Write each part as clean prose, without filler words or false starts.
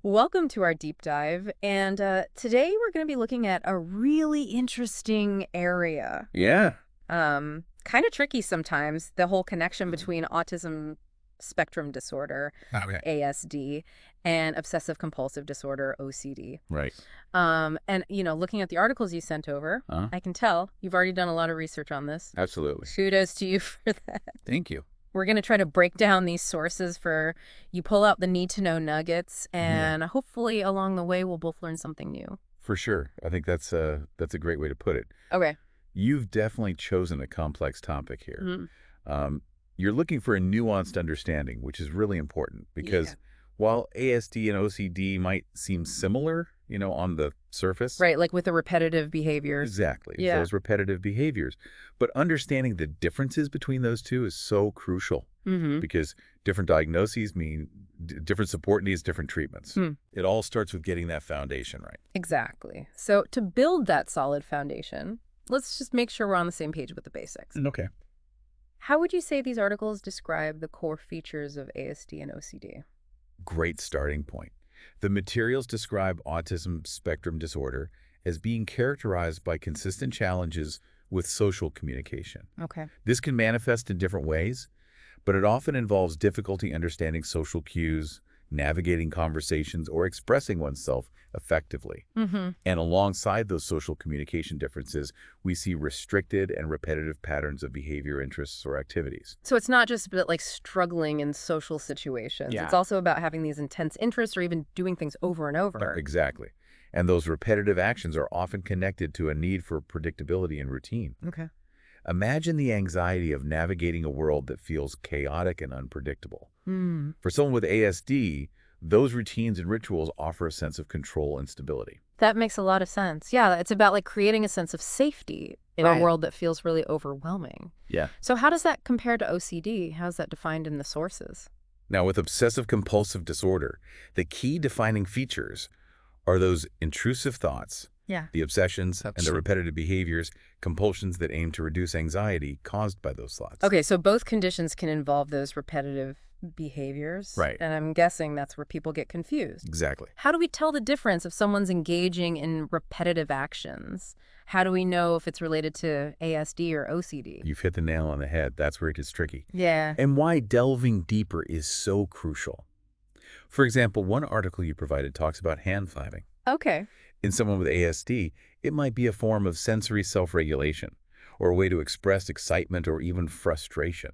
Welcome to our deep dive. And today we're going to be looking at a really interesting area. Yeah. Kind of tricky sometimes, the whole connection between autism spectrum disorder, Okay. ASD, and obsessive compulsive disorder, OCD. Right. Looking at the articles you sent over, Uh, I can tell you've already done a lot of research on this. absolutely. Kudos to you for that. Thank you. We're going to try to break down these sources for you, pull out the need-to-know nuggets, Yeah, and hopefully along the way we'll both learn something new. for sure. I think that's a great way to put it. Okay. You've definitely chosen a complex topic here. Mhm. Um, you're looking for a nuanced understanding, which is really important Yeah. because while ASD and OCD might seem similar, on the surface, Right, like with the repetitive behaviors. exactly, Yeah. those repetitive behaviors, but understanding the differences between those two is so crucial. Mm-hmm. Because different diagnoses mean different support needs, different treatments. Hmm. It all starts with getting that foundation right. Exactly. So to build that solid foundation, let's just make sure we're on the same page with the basics. Okay. How would you say these articles describe the core features of ASD and OCD? Great starting point. The materials describe autism spectrum disorder as being characterized by consistent challenges with social communication. Okay. This can manifest in different ways, but it often involves difficulty understanding social cues, navigating conversations, or expressing oneself effectively. Mm-hmm. And alongside those social communication differences, we see restricted and repetitive patterns of behavior, interests, or activities. So it's not just about like struggling in social situations. Yeah. It's also about having these intense interests or even doing things over and over. Exactly. And those repetitive actions are often connected to a need for predictability and routine. Okay. Imagine the anxiety of navigating a world that feels chaotic and unpredictable. Hmm. For someone with ASD, those routines and rituals offer a sense of control and stability. That makes a lot of sense. Yeah, it's about like creating a sense of safety in a Right. world that feels really overwhelming. Yeah. So how does that compare to OCD? How's that defined in the sources? Now, with obsessive compulsive disorder, the key defining features are those intrusive thoughts, Yeah. the obsessions, and the repetitive behaviors, compulsions that aim to reduce anxiety caused by those thoughts. Okay, so both conditions can involve those repetitive behaviors. Right. And I'm guessing that's where people get confused. Exactly. How do we tell the difference if someone's engaging in repetitive actions? How do we know if it's related to ASD or OCD? You've hit the nail on the head. That's where it gets tricky. Yeah. And why delving deeper is so crucial. For example, one article you provided talks about hand flapping. Okay. In someone with ASD, it might be a form of sensory self-regulation or a way to express excitement or even frustration.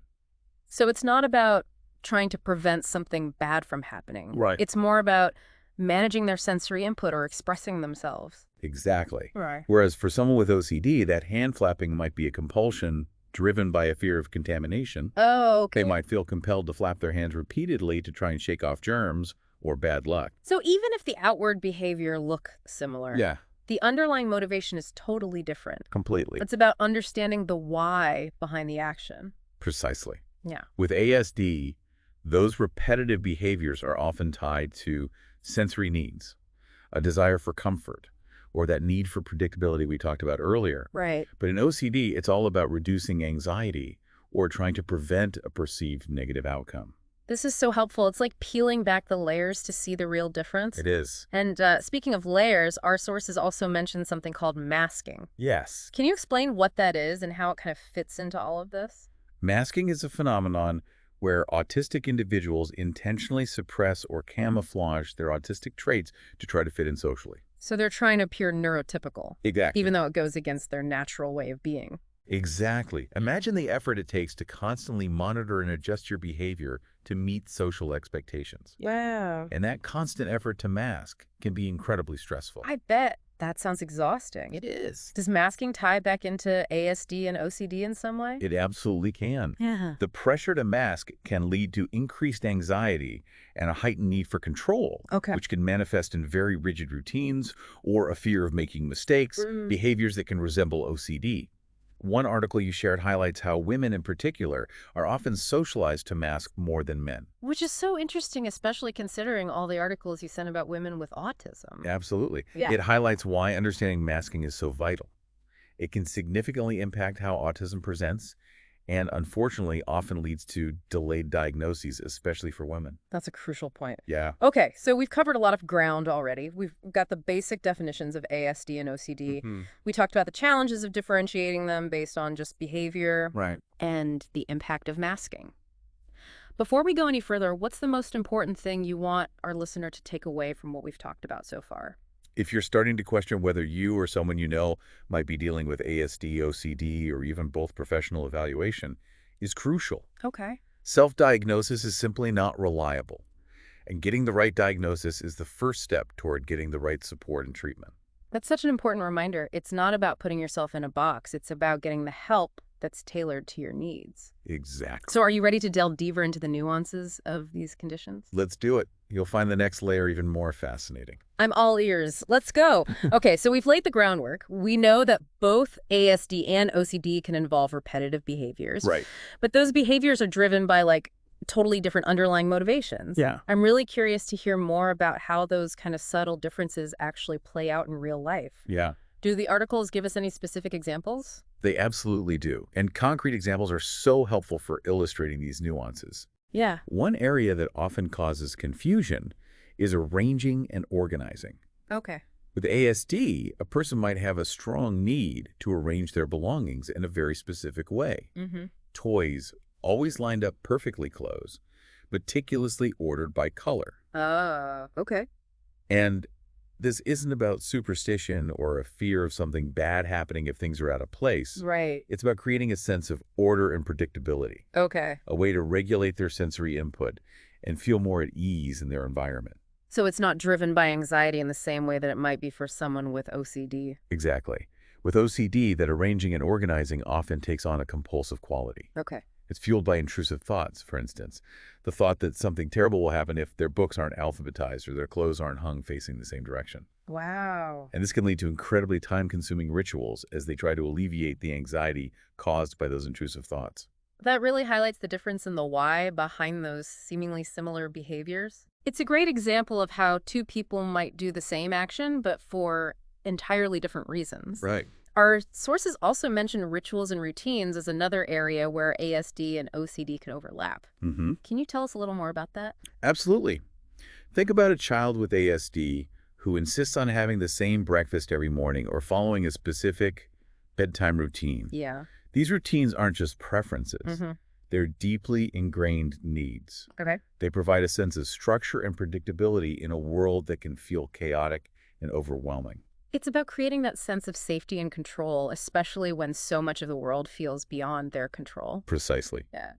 So it's not about trying to prevent something bad from happening. Right. It's more about managing their sensory input or expressing themselves. Exactly. Right. Whereas for someone with OCD, that hand flapping might be a compulsion driven by a fear of contamination. Oh, okay. They might feel compelled to flap their hands repeatedly to try and shake off germs or bad luck. So even if the outward behavior look similar, Yeah, the underlying motivation is totally different. completely. It's about understanding the why behind the action. Precisely. Yeah. With ASD, those repetitive behaviors are often tied to sensory needs, a desire for comfort, or that need for predictability we talked about earlier. Right. But in OCD, it's all about reducing anxiety or trying to prevent a perceived negative outcome. This is so helpful. It's like peeling back the layers to see the real difference. It is. And speaking of layers, our sources also mention something called masking. Yes. Can you explain what that is and how it kind of fits into all of this? Masking is a phenomenon where autistic individuals intentionally suppress or camouflage their autistic traits to try to fit in socially. So they're trying to appear neurotypical, Exactly. even though it goes against their natural way of being. Exactly. Imagine the effort it takes to constantly monitor and adjust your behavior to meet social expectations. Wow. And that constant effort to mask can be incredibly stressful. I bet that sounds exhausting. It is. Does masking tie back into ASD and OCD in some way? It absolutely can. Yeah. The pressure to mask can lead to increased anxiety and a heightened need for control, Okay. which can manifest in very rigid routines or a fear of making mistakes, behaviors that can resemble OCD. One article you shared highlights how women in particular are often socialized to mask more than men. Which is so interesting, especially considering all the articles you sent about women with autism. Absolutely. Yeah. It highlights why understanding masking is so vital. It can significantly impact how autism presents and unfortunately often leads to delayed diagnoses, especially for women. That's a crucial point. Yeah. Okay, so we've covered a lot of ground already. We've got the basic definitions of ASD and OCD. Hmm. We talked about the challenges of differentiating them based on just behavior Right. and the impact of masking. Before we go any further, what's the most important thing you want our listener to take away from what we've talked about so far? If you're starting to question whether you or someone you know might be dealing with ASD, OCD, or even both, professional evaluation is crucial. Okay. Self-diagnosis is simply not reliable, and getting the right diagnosis is the first step toward getting the right support and treatment. That's such an important reminder. It's not about putting yourself in a box. It's about getting the help that's tailored to your needs. Exactly. So are you ready to delve deeper into the nuances of these conditions? Let's do it. You'll find the next layer even more fascinating. I'm all ears. Let's go. Okay, so we've laid the groundwork. We know that both ASD and OCD can involve repetitive behaviors, Right. but those behaviors are driven by totally different underlying motivations. Yeah. I'm really curious to hear more about how those kind of subtle differences actually play out in real life. Yeah. Do the articles give us any specific examples? They absolutely do. And concrete examples are so helpful for illustrating these nuances. Yeah. One area that often causes confusion is arranging and organizing. Okay. With ASD, a person might have a strong need to arrange their belongings in a very specific way. Mm-hmm. Toys always lined up perfectly close, meticulously ordered by color. Okay. And this isn't about superstition or a fear of something bad happening if things are out of place. Right. It's about creating a sense of order and predictability, Okay. a way to regulate their sensory input and feel more at ease in their environment. So it's not driven by anxiety in the same way that it might be for someone with OCD. Exactly. With OCD, that arranging and organizing often takes on a compulsive quality. Okay. It's fueled by intrusive thoughts, for instance. The thought that something terrible will happen if their books aren't alphabetized or their clothes aren't hung facing the same direction. Wow. And this can lead to incredibly time-consuming rituals as they try to alleviate the anxiety caused by those intrusive thoughts. That really highlights the difference in the why behind those seemingly similar behaviors. It's a great example of how two people might do the same action, but for entirely different reasons. Right. Our sources also mention rituals and routines as another area where ASD and OCD can overlap. Mm-hmm. Can you tell us a little more about that? Absolutely. Think about a child with ASD who insists on having the same breakfast every morning or following a specific bedtime routine. Yeah. These routines aren't just preferences. Mm-hmm. They're deeply ingrained needs. Okay. They provide a sense of structure and predictability in a world that can feel chaotic and overwhelming. It's about creating that sense of safety and control, especially when so much of the world feels beyond their control. Precisely. Yeah.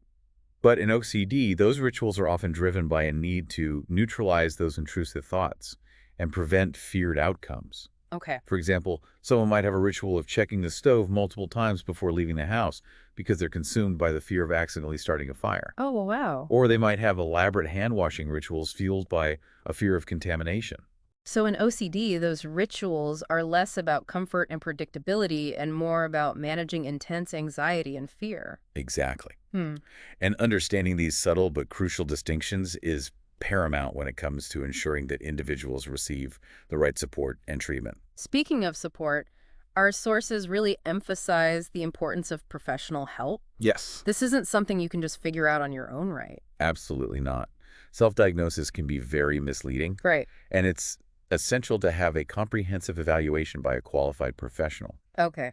But in OCD, those rituals are often driven by a need to neutralize those intrusive thoughts and prevent feared outcomes. Okay. For example, someone might have a ritual of checking the stove multiple times before leaving the house because they're consumed by the fear of accidentally starting a fire. Oh, wow. Or they might have elaborate hand-washing rituals fueled by a fear of contamination. So in OCD, those rituals are less about comfort and predictability and more about managing intense anxiety and fear. Exactly. Hmm. And understanding these subtle but crucial distinctions is paramount when it comes to ensuring that individuals receive the right support and treatment. Speaking of support, our sources really emphasize the importance of professional help. Yes. This isn't something you can just figure out on your own, right? Absolutely not. Self-diagnosis can be very misleading, Right. and it's essential to have a comprehensive evaluation by a qualified professional. Okay.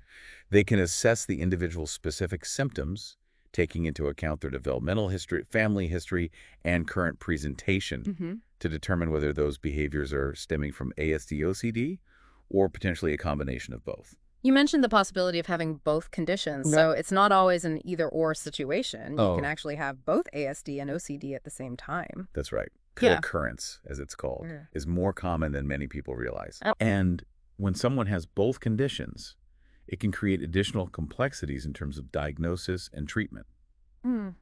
They can assess the individual's specific symptoms, taking into account their developmental history, family history, and current presentation Mm-hmm. to determine whether those behaviors are stemming from ASD-OCD or potentially a combination of both. You mentioned the possibility of having both conditions, so it's not always an either-or situation. You Oh. can actually have both ASD and OCD at the same time. That's right. Yeah. Co-occurrence, as it's called, Yeah. is more common than many people realize. Oh. And when someone has both conditions, it can create additional complexities in terms of diagnosis and treatment.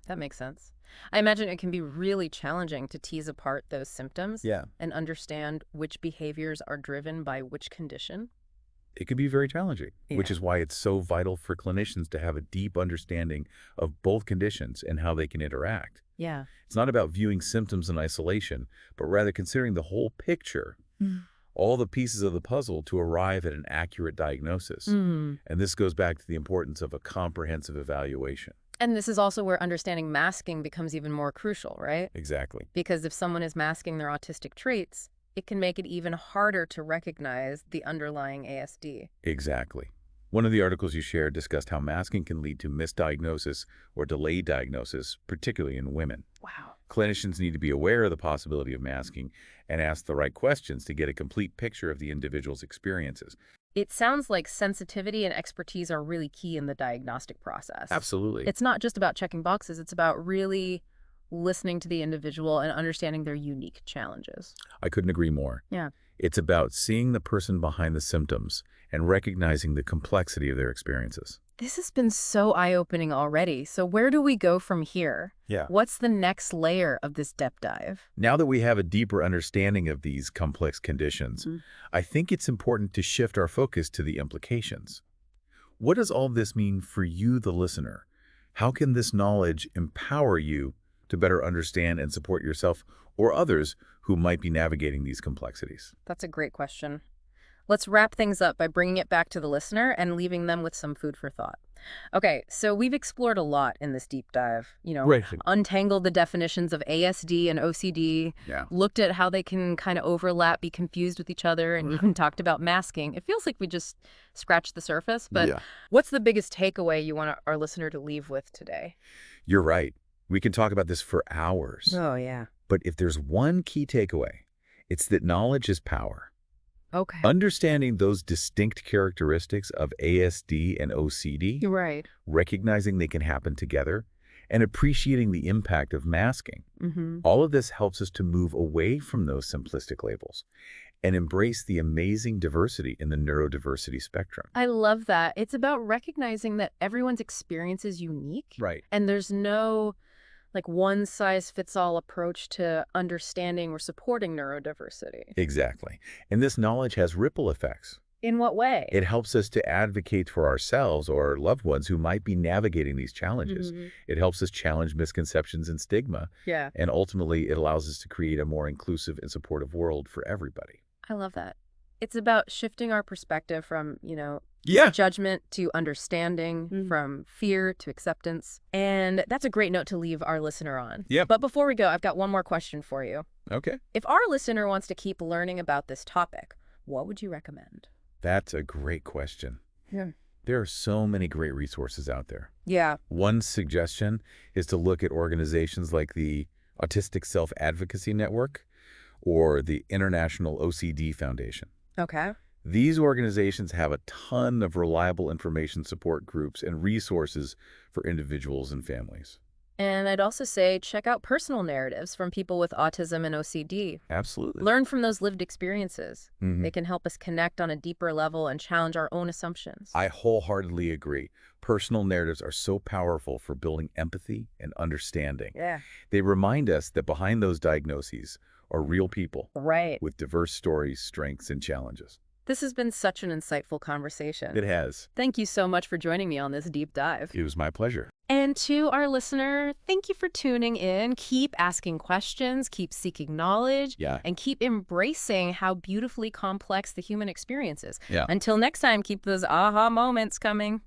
That makes sense. I imagine it can be really challenging to tease apart those symptoms Yeah. and understand which behaviors are driven by which condition. It can be very challenging, which Yeah. is why it's so vital for clinicians to have a deep understanding of both conditions and how they can interact. Yeah. It's not about viewing symptoms in isolation, but rather considering the whole picture, all the pieces of the puzzle to arrive at an accurate diagnosis. Mm. And this goes back to the importance of a comprehensive evaluation. And this is also where understanding masking becomes even more crucial, right? Exactly. Because if someone is masking their autistic traits, it can make it even harder to recognize the underlying ASD. Exactly. One of the articles you shared discussed how masking can lead to misdiagnosis or delayed diagnosis, particularly in women. Wow. Clinicians need to be aware of the possibility of masking and ask the right questions to get a complete picture of the individual's experiences. It sounds like sensitivity and expertise are really key in the diagnostic process. Absolutely. It's not just about checking boxes, it's about really listening to the individual and understanding their unique challenges. I couldn't agree more. Yeah. It's about seeing the person behind the symptoms and recognizing the complexity of their experiences. This has been so eye-opening already. So where do we go from here? Yeah. What's the next layer of this depth dive? Now that we have a deeper understanding of these complex conditions, I think it's important to shift our focus to the implications. What does all this mean for you, the listener? How can this knowledge empower you to better understand and support yourself or others who might be navigating these complexities? That's a great question. Let's wrap things up by bringing it back to the listener and leaving them with some food for thought. Okay, so we've explored a lot in this deep dive, Right. untangled the definitions of ASD and OCD, Yeah. looked at how they can kind of overlap, be confused with each other, and even talked about masking. It feels like we just scratched the surface, but Yeah. what's the biggest takeaway you want our listener to leave with today? You're right. We can talk about this for hours. Oh, yeah. But if there's one key takeaway, it's that knowledge is power. Okay. Understanding those distinct characteristics of ASD and OCD, You're right. recognizing they can happen together, and appreciating the impact of masking. All of this helps us to move away from those simplistic labels and embrace the amazing diversity in the neurodiversity spectrum. I love that. It's about recognizing that everyone's experience is unique. Right. And there's no one-size-fits-all approach to understanding or supporting neurodiversity. Exactly. And this knowledge has ripple effects. In what way? It helps us to advocate for ourselves or loved ones who might be navigating these challenges. It helps us challenge misconceptions and stigma. Yeah, And ultimately, it allows us to create a more inclusive and supportive world for everybody. I love that. It's about shifting our perspective from, Yeah. judgment to understanding, from fear to acceptance. And that's a great note to leave our listener on. Yep. But before we go, I've got one more question for you. Okay. If our listener wants to keep learning about this topic, what would you recommend? That's a great question. Yeah. There are so many great resources out there. Yeah. One suggestion is to look at organizations like the Autistic Self-Advocacy Network or the International OCD Foundation. Okay. These organizations have a ton of reliable information support groups and resources for individuals and families. And I'd also say check out personal narratives from people with autism and OCD. Absolutely. Learn from those lived experiences. Mhm. They can help us connect on a deeper level and challenge our own assumptions. I wholeheartedly agree. Personal narratives are so powerful for building empathy and understanding. Yeah. They remind us that behind those diagnoses are real people Right. with diverse stories, strengths, and challenges. This has been such an insightful conversation. It has. Thank you so much for joining me on this deep dive. It was my pleasure. And to our listener, thank you for tuning in. Keep asking questions, keep seeking knowledge, Yeah. and keep embracing how beautifully complex the human experience is. Yeah. Until next time, keep those aha moments coming.